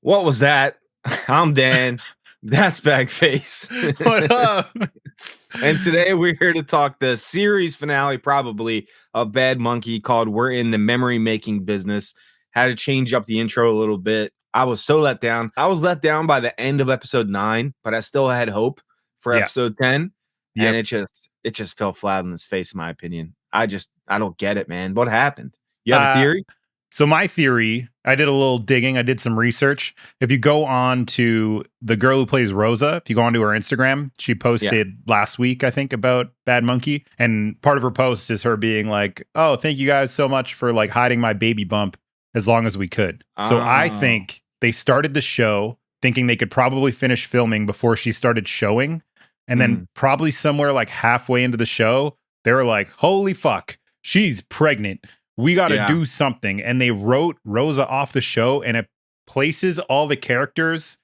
What was that? I'm Dan. That's Bagface. What up? And today we're here to talk the series finale, probably, of Bad Monkey, called We're in the Memory Making Business. Had to change up the intro a little bit. I was so let down. I was let down by the end of episode 9, but I still had hope for Yeah. episode 10. Yep. And it just fell flat on its face, in my opinion. I don't get it, man. What happened? You have a theory? So my theory, I did a little digging. I did some research. If you go on to the girl who plays Rosa, if you go onto her Instagram, she posted last week, I think, about Bad Monkey. And part of her post is her being like, oh, thank you guys so much for like hiding my baby bump as long as we could. So I think they started the show thinking they could probably finish filming before she started showing. And then probably somewhere like halfway into the show, they were like, holy fuck, she's pregnant. We got to do something. And they wrote Rosa off the show, and it places all the characters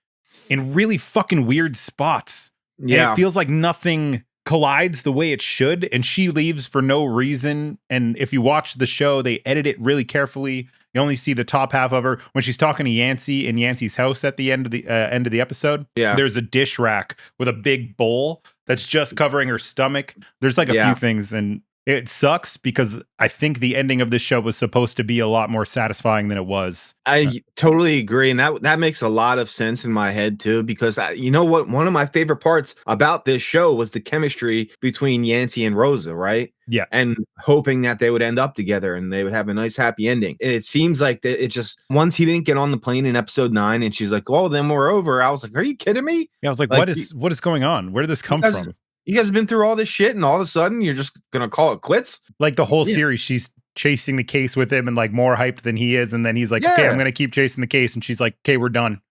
in really fucking weird spots. Yeah. And it feels like nothing collides the way it should. And she leaves for no reason. And if you watch the show, they edit it really carefully. You only see the top half of her when she's talking to Yancey in Yancey's house at the end of the episode. Yeah. There's a dish rack with a big bowl that's just covering her stomach. There's like a few things, and it sucks because I think the ending of this show was supposed to be a lot more satisfying than it was. I totally agree. And that makes a lot of sense in my head, too, because you know what? One of my favorite parts about this show was the chemistry between Yancey and Rosa, right? Yeah. And hoping that they would end up together and they would have a nice, happy ending. And it seems like it just, once he didn't get on the plane in episode 9 and she's like, oh, then we're over. I was like, are you kidding me? Yeah, I was like what is going on? Where did this come from? You guys have been through all this shit, and all of a sudden you're just gonna call it quits? Like the whole series, she's chasing the case with him and like more hyped than he is, and then he's like, okay, I'm gonna keep chasing the case, and she's like, okay, we're done.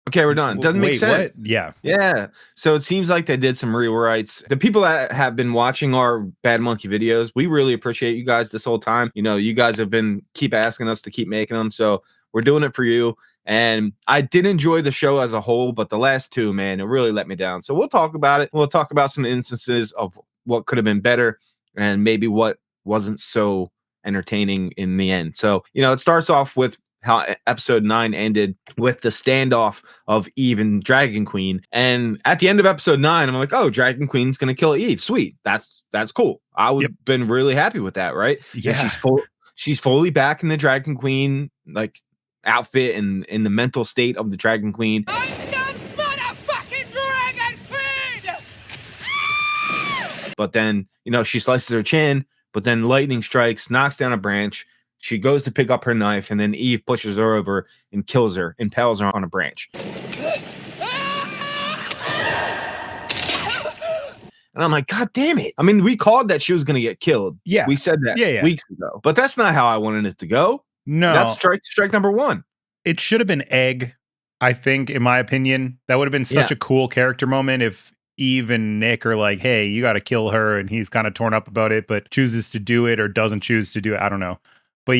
Okay, we're done. Doesn't make sense. What? Yeah. Yeah. So it seems like they did some rewrites. The people that have been watching our Bad Monkey videos, we really appreciate you guys this whole time. You know, you guys have been keep asking us to keep making them, so we're doing it for you. And I did enjoy the show as a whole, but the last 2, man, it really let me down. So we'll talk about it. We'll talk about some instances of what could have been better and maybe what wasn't so entertaining in the end. So, you know, it starts off with how episode 9 ended with the standoff of Eve and Dragon Queen. And at the end of episode 9, I'm like, oh, Dragon Queen's going to kill Eve. Sweet. That's cool. I would have been really happy with that, right? Yeah. And she's fully back in the Dragon Queen, like, outfit and in the mental state of the Dragon Queen. I'm the motherfucking Dragon Queen! But then, you know, she slices her chin, but then lightning strikes, knocks down a branch. She goes to pick up her knife, and then Eve pushes her over and kills her, impales her on a branch. And I'm like, God damn it. I mean, we called that she was going to get killed. Yeah. We said that weeks ago. But that's not how I wanted it to go. No. That's strike number 1. It should have been Egg, I think, in my opinion. That would have been such a cool character moment if Eve and Nick are like, hey, you got to kill her, and he's kind of torn up about it, but chooses to do it or doesn't choose to do it. I don't know. But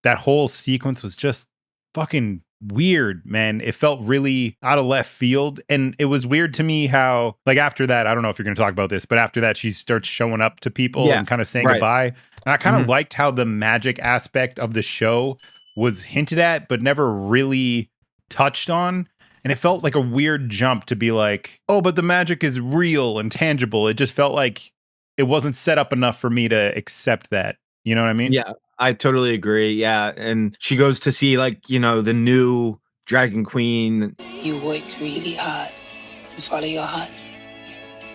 that whole sequence was just fucking weird, man. It felt really out of left field. And it was weird to me how, like, after that, I don't know if you're going to talk about this, but after that, she starts showing up to people and kind of saying goodbye. And I kind of liked how the magic aspect of the show was hinted at, but never really touched on. And it felt like a weird jump to be like, oh, but the magic is real and tangible. It just felt like it wasn't set up enough for me to accept that. You know what I mean? Yeah, I totally agree. Yeah. And she goes to see, like, you know, the new Dragon Queen. You work really hard and follow your heart.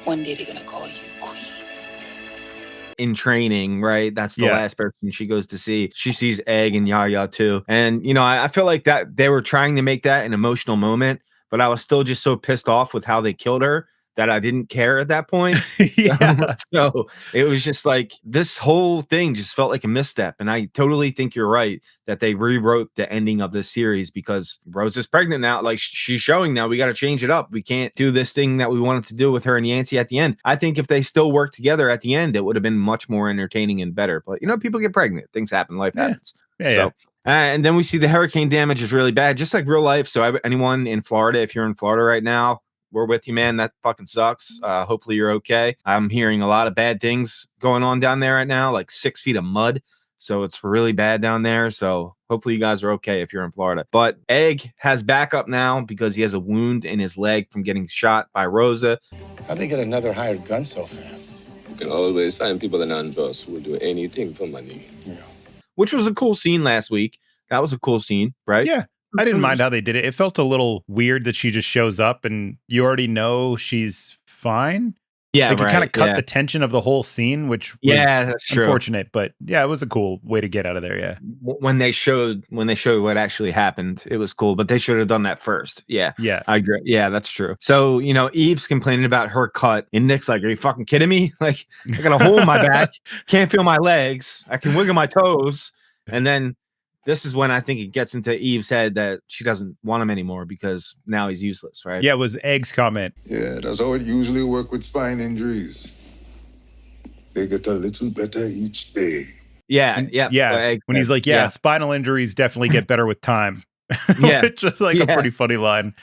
One day they're going to call you queen. In training, right? That's the last person she goes to see. She sees Egg and Yaya too. And, you know, I feel like that they were trying to make that an emotional moment, but I was still just so pissed off with how they killed her that I didn't care at that point. So it was just like this whole thing just felt like a misstep. And I totally think you're right that they rewrote the ending of this series because Rose is pregnant now. Like she's showing now, we got to change it up. We can't do this thing that we wanted to do with her and Yancey at the end. I think if they still work together at the end, it would have been much more entertaining and better. But, you know, people get pregnant. Things happen. Life happens. And then we see the hurricane damage is really bad, just like real life. So anyone in Florida, if you're in Florida right now, we're with you, man. That fucking sucks. Hopefully you're okay. I'm hearing a lot of bad things going on down there right now, like 6 feet of mud. So it's really bad down there. So Hopefully you guys are okay if you're in Florida. But Egg has backup now because he has a wound in his leg from getting shot by Rosa. How'd they get another hired gun so fast? You can always find people in Andros who will do anything for money. Yeah. Which was a cool scene last week. That was a cool scene, right? Yeah. I didn't mind how they did it. It felt a little weird that she just shows up and you already know she's fine. Yeah, They could right, kind of cut yeah. the tension of the whole scene, which was That's true. unfortunate. But yeah, it was a cool way to get out of there. Yeah. When they showed what actually happened, it was cool, but they should have done that first. Yeah. Yeah. I agree. Yeah, that's true. So, Eve's complaining about her cut, and Nick's like, are you fucking kidding me? Like, I got a hole in my back, can't feel my legs, I can wiggle my toes. And then this is when I think it gets into Eve's head that she doesn't want him anymore because now he's useless, right? Yeah, it was Egg's comment. Yeah, that's how it usually work with spine injuries. They get a little better each day. Yeah. When he's like, spinal injuries definitely get better with time. Yeah. Just like a pretty funny line.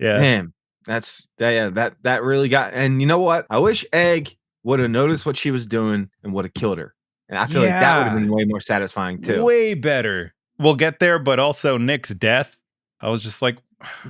Yeah. Man, that really got, and you know what? I wish Egg would have noticed what she was doing and would have killed her. And I feel like that would have been way more satisfying too. Way better. We'll get there, but also Nick's death. I was just like,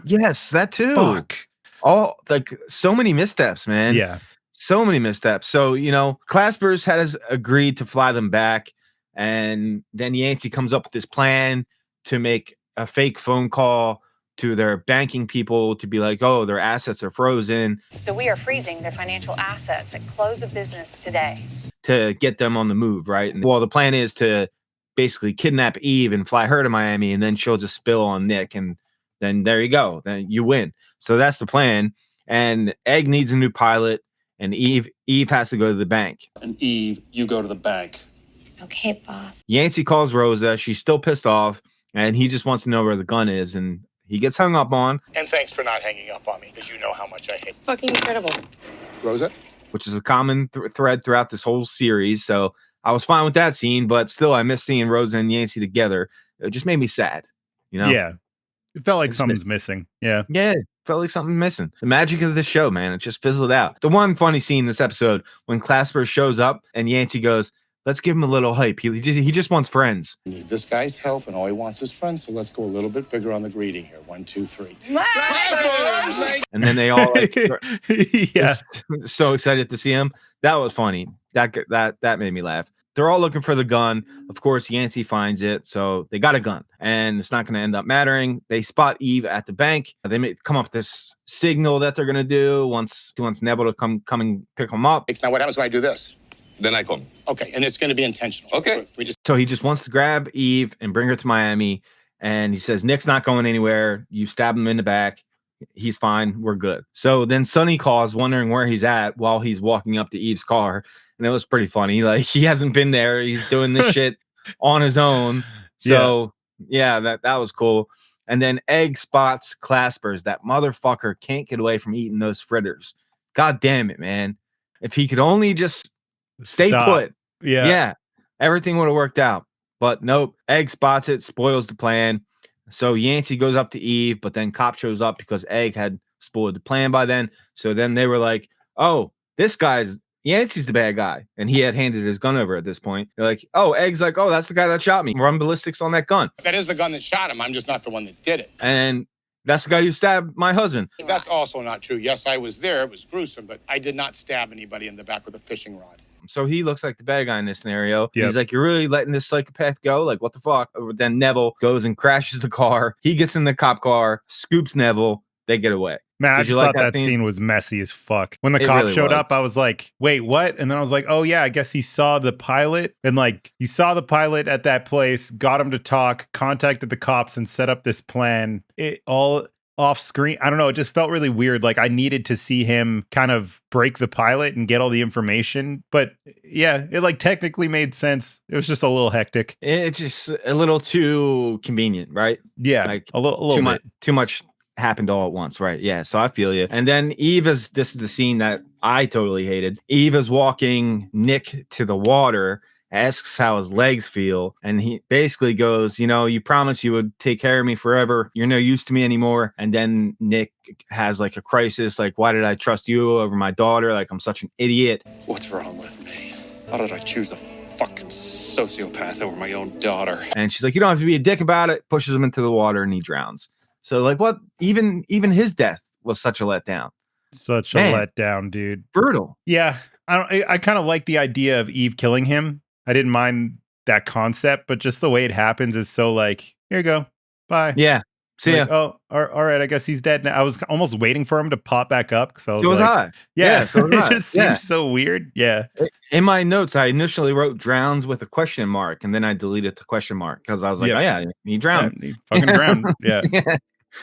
yes, that too. Fuck. All like so many missteps, man. Yeah. So many missteps. So, Claspers has agreed to fly them back. And then Yancey comes up with this plan to make a fake phone call to their banking people to be like, oh, their assets are frozen. So we are freezing their financial assets at close of business today. To get them on the move, right? And the plan is to basically kidnap Eve and fly her to Miami, and then she'll just spill on Nick, and then there you go. Then you win. So that's the plan. And Egg needs a new pilot, and Eve has to go to the bank. And Eve, you go to the bank. Okay, boss. Yancey calls Rosa. She's still pissed off, and he just wants to know where the gun is, and he gets hung up on. And thanks for not hanging up on me, because you know how much I hate. Fucking incredible. Rosa? Which is a common thread throughout this whole series. So I was fine with that scene, but still I miss seeing Rosa and Yancey together. It just made me sad, Yeah. It felt like something's missing. Yeah. Yeah. Felt like something missing. The magic of the show, man. It just fizzled out. The one funny scene in this episode when Clasper shows up and Yancey goes, let's give him a little hype. He just wants friends. I need this guy's help, and all he wants is friends, so let's go a little bit bigger on the greeting here. 1, 2, 3. And then they all yeah. so excited to see him. That was funny. That made me laugh. They're all looking for the gun. Of course, Yancey finds it, so they got a gun, and it's not going to end up mattering. They spot Eve at the bank. They may come up with this signal that they're going to do once Neville to come and pick them up. Now, what happens when I do this? Then I come. Okay, and it's going to be intentional. Okay. So he just wants to grab Eve and bring her to Miami, and he says, Nick's not going anywhere. You stab him in the back. He's fine. We're good. So then Sonny calls, wondering where he's at while he's walking up to Eve's car. And it was pretty funny. Like, he hasn't been there. He's doing this shit on his own. So yeah, that was cool. And then Egg spots Claspers. That motherfucker can't get away from eating those fritters. God damn it, man. If he could only just stay put. Yeah. Everything would have worked out. But nope. Egg spots it, spoils the plan. So Yancey goes up to Eve, but then Cop shows up because Egg had spoiled the plan by then. So then they were like, oh, Yancey's the bad guy. And he had handed his gun over at this point. They're like, oh, Egg's like, oh, that's the guy that shot me. Run ballistics on that gun. That is the gun that shot him. I'm just not the one that did it. And that's the guy who stabbed my husband. That's also not true. Yes, I was there. It was gruesome, but I did not stab anybody in the back with a fishing rod. So he looks like the bad guy in this scenario. Yep. He's like, you're really letting this psychopath go? Like, what the fuck? Then Neville goes and crashes the car. He gets in the cop car, scoops Neville. They get away. Man, I just thought that scene was messy as fuck. When the cop showed up, I was like, wait, what? And then I was like, oh yeah, I guess he saw the pilot. And like, he saw the pilot at that place, got him to talk, contacted the cops and set up this plan. It all off screen. I don't know. It just felt really weird. Like, I needed to see him kind of break the pilot and get all the information. But yeah, it like technically made sense. It was just a little hectic. It's just a little too convenient, right? Yeah, like a little bit. Too much happened all at once, right? Yeah, so I feel you. And then this is the scene that I totally hated. Eve is walking Nick to the water, asks how his legs feel, and he basically goes, you promised you would take care of me forever. You're no use to me anymore. And then Nick has like a crisis, like, why did I trust you over my daughter? Like, I'm such an idiot. What's wrong with me? How did I choose a fucking sociopath over my own daughter. And she's like, you don't have to be a dick about it. Pushes him into the water and he drowns. So like, what? Even his death was such a letdown. Such a letdown, dude. Brutal. Yeah, I kind of like the idea of Eve killing him. I didn't mind that concept, but just the way it happens is so like, here you go, bye. Yeah. See ya. Like, oh, all right. I guess he's dead now. I was almost waiting for him to pop back up because I was So was like, I. yeah. So was It I. just seems so weird. Yeah. In my notes, I initially wrote drowns with a question mark, and then I deleted the question mark because I was like, oh yeah, he drowned. Yeah, he fucking drowned. Yeah.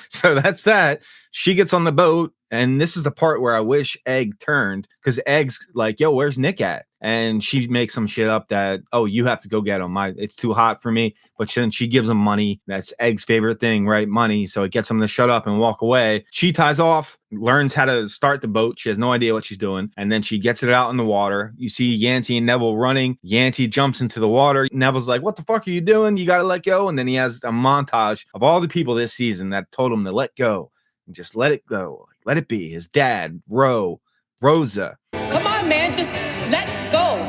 So that's that. She gets on the boat, and this is the part where I wish Egg turned, because Egg's like, yo, where's Nick at? And she makes some shit up that, oh, you have to go get him. It's too hot for me. But then she gives him money. That's Egg's favorite thing, right? Money. So it gets him to shut up and walk away. She ties off, learns how to start the boat. She has no idea what she's doing. And then she gets it out in the water. You see Yancey and Neville running. Yancey jumps into the water. Neville's like, what the fuck are you doing? You got to let go. And then he has a montage of all the people this season that told him to let go. And just let it go. Let it be. His dad, Rosa. Come on, man, just let go.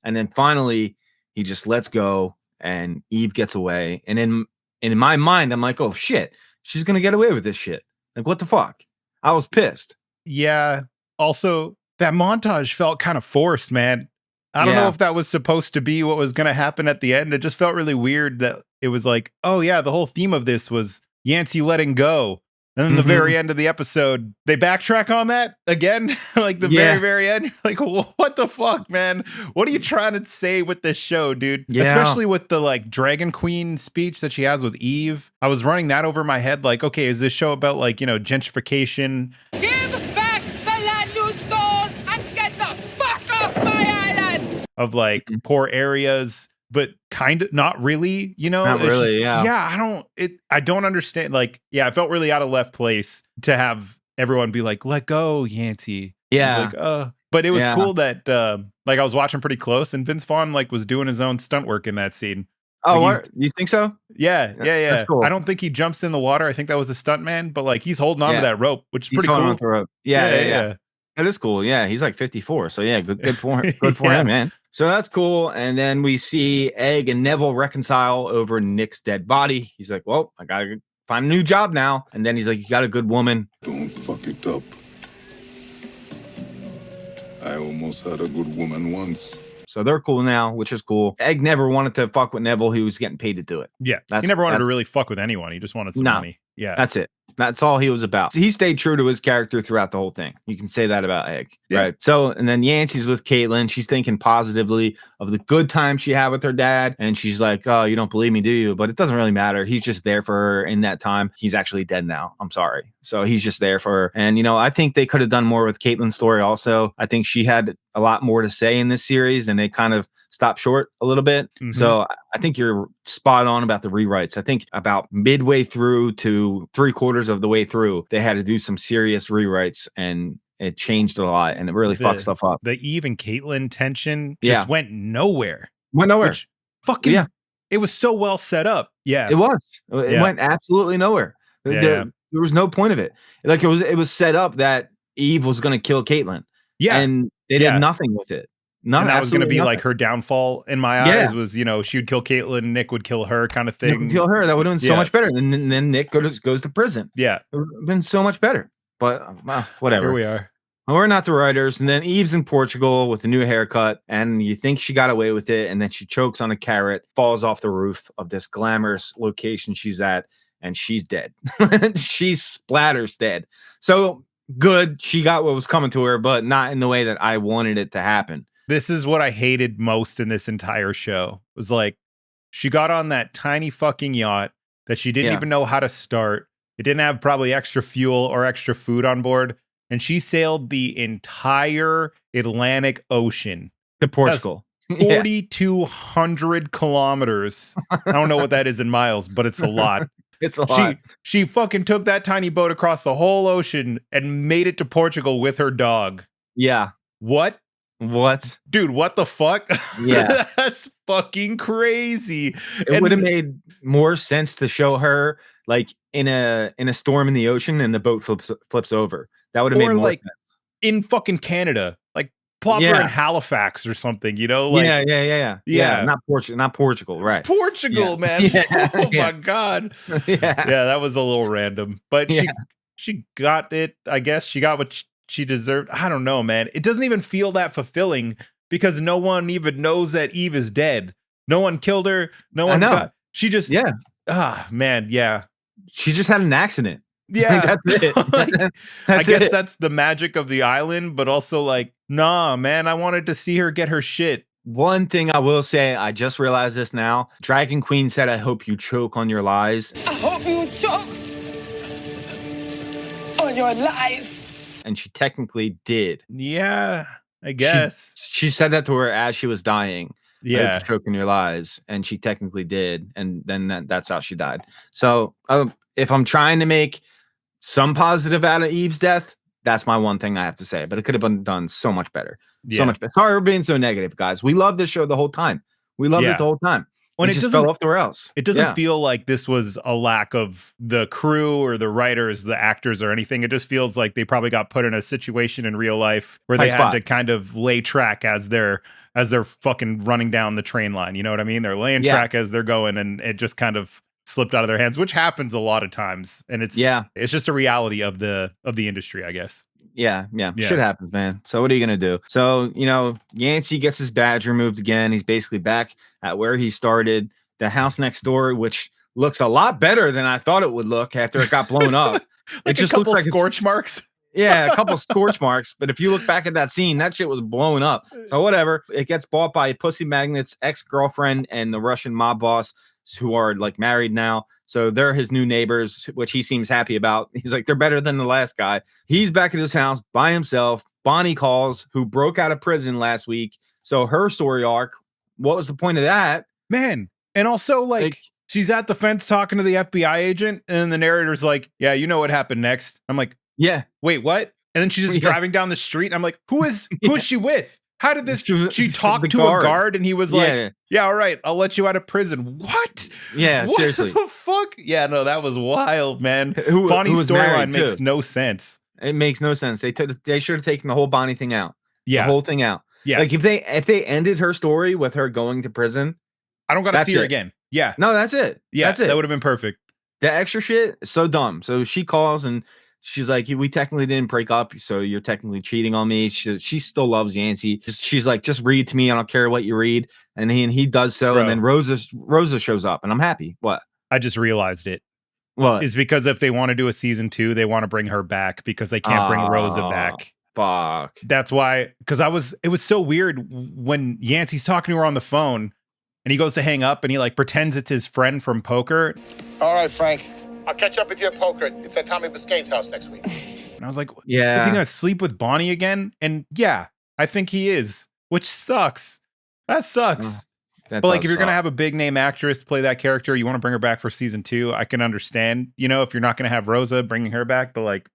And then finally, he just lets go, and Eve gets away. And in my mind, I'm like, oh shit, she's gonna get away with this shit. Like, what the fuck? I was pissed. Yeah. Also, that montage felt kind of forced, man. I don't know if that was supposed to be what was going to happen at the end. It just felt really weird that it was like, oh yeah, the whole theme of this was Yancey letting go. And then the very end of the episode, they backtrack on that again, like the very, very end. Like, what the fuck, man? What are you trying to say with this show, dude? Yeah. Especially with the like Dragon Queen speech that she has with Eve. I was running that over my head. Like, okay, is this show about like, gentrification? Give back the land you stole and get the fuck off my island. Of like poor areas, but kind of not really, Not It's really, just, yeah. I don't understand. Like, yeah, I felt really out of left place to have everyone be like, let go, Yancey. Yeah. Like, but it was cool that like I was watching pretty close and Vince Vaughn like was doing his own stunt work in that scene. Oh, Like, you think so? yeah. That's cool. I don't think he jumps in the water. I think that was a stunt man, but like he's holding on to that rope, which is He's pretty holding cool. onto the rope. Yeah. That is cool. Yeah, he's like 54. So yeah, good for him. Good for him, man. So that's cool. And then we see Egg and Neville reconcile over Nick's dead body. He's like, well, I gotta find a new job now. And then he's like, you got a good woman. Don't fuck it up. I almost had a good woman once. So they're cool now, which is cool. Egg never wanted to fuck with Neville. He was getting paid to do it. Yeah. He never wanted to really fuck with anyone. He just wanted some money. Yeah. That's it. That's all he was about. He stayed true to his character throughout the whole thing. You can say that about Egg. Yeah. Right. So, and then Yancey's with Caitlin. She's thinking positively of the good time she had with her dad. And she's like, oh, you don't believe me, do you? But it doesn't really matter. He's just there for her in that time. He's actually dead now. I'm sorry. So he's just there for her. And, I think they could have done more with Caitlin's story also. I think she had a lot more to say in this series, and they kind of stopped short a little bit. So I think you're spot on about the rewrites. I think about midway through to 3/4 of the way through, they had to do some serious rewrites, and it changed a lot, and it really fucked stuff up. The Eve and Caitlin tension just went nowhere. Went nowhere. Which fucking, it was so well set up. Yeah. It was. It went absolutely nowhere. There was no point of it. Like it was set up that Eve was going to kill Caitlin. Yeah. And they did nothing with it. And that was going to be like her downfall in my eyes was, she would kill Caitlin, Nick would kill her kind of thing. Nick would kill her. That would have been so much better. And then Nick goes to prison. Yeah. It would have been so much better. But whatever. Here we are. Well, we're not the writers. And then Eve's in Portugal with a new haircut, and you think she got away with it. And then she chokes on a carrot, falls off the roof of this glamorous location she's at, and she's dead. She's splatters dead. So good. She got what was coming to her, but not in the way that I wanted it to happen. This is what I hated most in this entire show. It was like, she got on that tiny fucking yacht that she didn't even know how to start. It didn't have probably extra fuel or extra food on board. And she sailed the entire Atlantic Ocean to Portugal. 4,200 kilometers. I don't know what that is in miles, but it's a lot. It's a lot. She fucking took that tiny boat across the whole ocean and made it to Portugal with her dog. Yeah. What? Dude, what the fuck? Yeah. That's fucking crazy. It would have made more sense to show her like in a storm in the ocean and the boat flips over. That would have made more sense. In fucking Canada. Like plop her Yeah. in Halifax or something, you know? Like, yeah. Not Portugal, right? Portugal, man. Yeah. Oh Yeah. my God. Yeah. Yeah, that was a little random. But Yeah. she got it. I guess she got what she deserved. I don't know, man. It doesn't even feel that fulfilling because no one even knows that Eve is dead. No one killed her. No I one know. got. She just. Yeah. Man. Yeah. She just had an accident. Yeah. That's it. Like, I That's guess it. that's the magic of the island, but also like, nah, man, I wanted to see her get her shit. One thing I will say, I just realized this now. Dragon Queen said, I hope you choke on your lies. I hope you choke on your lies. And she technically did. Yeah, I guess. She said that to her as she was dying. I hope Yeah. you choke on your lies. And she technically did. And then that's how she died. So if I'm trying to make some positive out of Eve's death, that's my one thing I have to say. But it could have been done so much better. So much better. Sorry for being so negative, guys. We loved this show the whole time. We loved it the whole time. When it just fell off the rails. It doesn't feel like this was a lack of the crew or the writers, the actors or anything. It just feels like they probably got put in a situation in real life where they had to kind of lay track as they're fucking running down the train line. You know what I mean? They're laying track as they're going, and it just kind of slipped out of their hands, which happens a lot of times. And it's just a reality of the industry, I guess. Yeah. Shit happens, man. So what are you gonna do? So, Yancey gets his badge removed again. He's basically back at where he started. The house next door, which looks a lot better than I thought it would look after it got blown up. Like it just a couple looks like scorch marks. Yeah, a couple scorch marks. But if you look back at that scene, that shit was blown up. So whatever. It gets bought by Pussy Magnet's ex-girlfriend and the Russian mob boss, who are like married now. So they're his new neighbors, which he seems happy about. He's like, they're better than the last guy. He's back at his house by himself. Bonnie calls, who broke out of prison last week. So her story arc, what was the point of that? Man. And also, like she's at the fence talking to the FBI agent, and the narrator's like, yeah, you know what happened next. I'm like, yeah. Wait, what? And then she's just driving down the street. I'm like, who is she with? How did this? She talked to a guard, and he was like, yeah, all right, I'll let you out of prison. What? Yeah, what seriously. The fuck? Yeah, no, that was wild, man. Bonnie's storyline makes no sense. It makes no sense. They should have taken the whole Bonnie thing out. Yeah. The whole thing out. Yeah. Like if they ended her story with her going to prison, I don't gotta see her again. Yeah. No, that's it. Yeah, that's it. That would have been perfect. The extra shit is so dumb. So she calls and she's like, we technically didn't break up, so you're technically cheating on me. She still loves Yancey. She's like, just read to me. I don't care what you read. And he does so. Bro. And then Rosa shows up, and I'm happy. What? I just realized it. What? Is because if they want to do a season 2, they want to bring her back because they can't bring Rosa back. Fuck. That's why, because it was so weird when Yancey's talking to her on the phone and he goes to hang up and he like pretends it's his friend from poker. All right, Frank. I'll catch up with you at poker. It's at Tommy Biscayne's house next week. And I was like, yeah. Is he going to sleep with Bonnie again? And yeah, I think he is, which sucks. That sucks. But like, if you're going to have a big name actress play that character, you want to bring her back for season 2, I can understand, if you're not going to have Rosa, bringing her back, but like,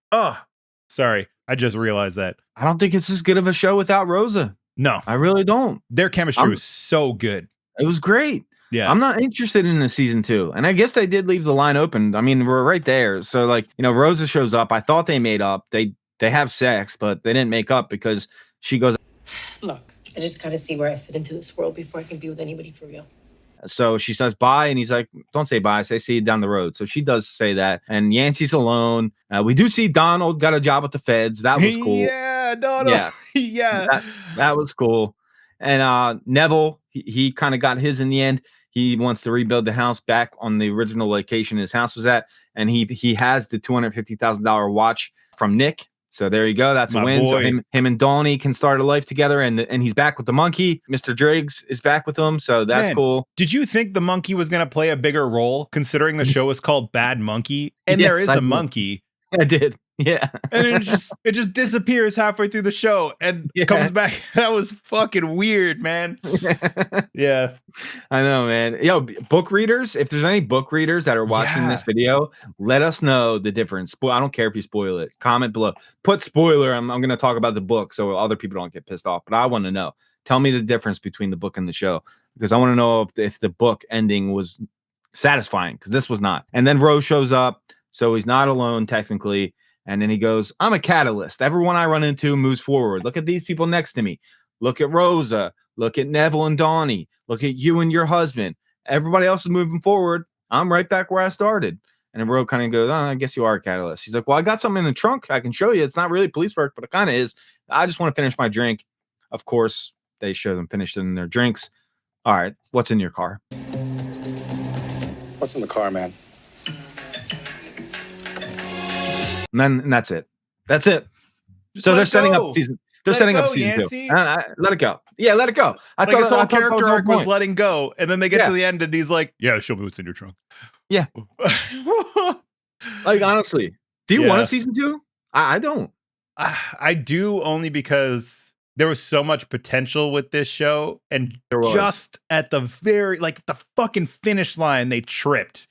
sorry. I just realized that. I don't think it's as good of a show without Rosa. No. I really don't. Their chemistry was so good. It was great. Yeah. I'm not interested in a season 2. And I guess they did leave the line open. I mean, we're right there. So like, Rosa shows up. I thought they made up. They have sex, but they didn't make up because she goes, look, I just got to see where I fit into this world before I can be with anybody for real. So she says bye, and he's like, don't say bye, say see you down the road. So she does say that, and Yancey's alone. We do see Donald got a job with the feds. That was cool. Yeah, Donald. Yeah. Yeah. That was cool. And Neville, he kind of got his in the end. He wants to rebuild the house back on the original location his house was at, and he has the $250,000 watch from Nick. So there you go. That's a win. Boy. So him and Donnie can start a life together, and he's back with the monkey. Mr. Driggs is back with him, so that's cool. Did you think the monkey was going to play a bigger role, considering the show is called Bad Monkey, and yes, there is a monkey? I did. Yeah. And it just disappears halfway through the show and comes back. That was fucking weird, man. Yeah. I know, man. Yo, book readers, if there's any book readers that are watching this video, let us know the difference. I don't care if you spoil it. Comment below. Put spoiler. I'm going to talk about the book so other people don't get pissed off. But I want to know. Tell me the difference between the book and the show, because I want to know if the book ending was satisfying, because this was not. And then Rose shows up. So he's not alone, technically. And then he goes, I'm a catalyst. Everyone I run into moves forward. Look at these people next to me. Look at Rosa. Look at Neville and Donnie. Look at you and your husband. Everybody else is moving forward. I'm right back where I started. And then Rogue kind of goes, I guess you are a catalyst. He's like, well, I got something in the trunk I can show you. It's not really police work, but it kind of is. I just want to finish my drink. Of course, they show them finishing their drinks. All right, what's in your car? What's in the car, man? And that's it. That's it. Just so they're setting up season. They're setting up season 2. Let it go. Yeah, let it go. I thought his whole character arc was letting go, and then they get to the end, and he's like, "Yeah, show me what's in your trunk." Yeah. Like, honestly, do you want a season 2? I don't. I do, only because there was so much potential with this show, and just at the very, like, the fucking finish line, they tripped.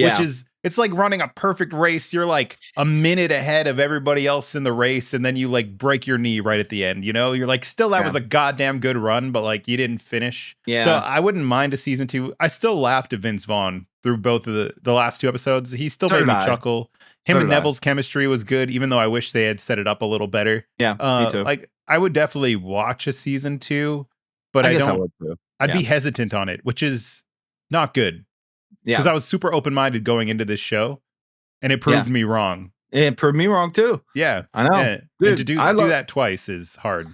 Which is, it's like running a perfect race. You're like a minute ahead of everybody else in the race, and then you like break your knee right at the end. You know, you're like, still, that was a goddamn good run, but like you didn't finish. Yeah. So I wouldn't mind a season 2. I still laughed at Vince Vaughn through both of the last 2 episodes. He still made me chuckle. Him and Neville's chemistry was good, even though I wish they had set it up a little better. Yeah, me too. Like, I would definitely watch a season 2, but I don't. I would too. I'd be hesitant on it, which is not good. Because I was super open-minded going into this show, and it proved me wrong. It proved me wrong too. Yeah, I know. Yeah. Dude, and to do that twice is hard.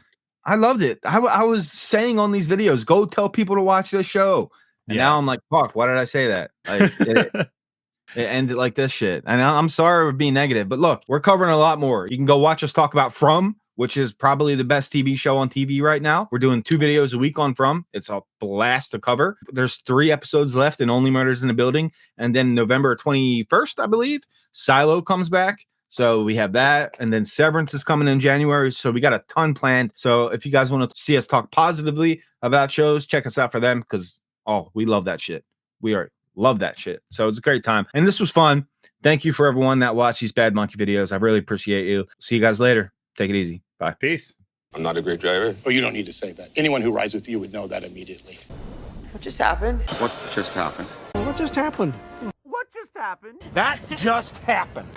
I loved it. I was saying on these videos, go tell people to watch this show. And now I'm like, fuck, why did I say that? Like, it ended like this shit. And I'm sorry for being negative, but look, we're covering a lot more. You can go watch us talk about From, which is probably the best TV show on TV right now. We're doing 2 videos a week on From. It's a blast to cover. There's 3 episodes left in Only Murders in the Building. And then November 21st, I believe, Silo comes back. So we have that. And then Severance is coming in January. So we got a ton planned. So if you guys want to see us talk positively about shows, check us out for them, because, we love that shit. Love that shit. So it's a great time. And this was fun. Thank you for everyone that watched these Bad Monkey videos. I really appreciate you. See you guys later. Take it easy. Bye. Peace. I'm not a great driver. Oh, you don't need to say that. Anyone who rides with you would know that immediately. What just happened? What just happened? What just happened? What just happened? That just happened.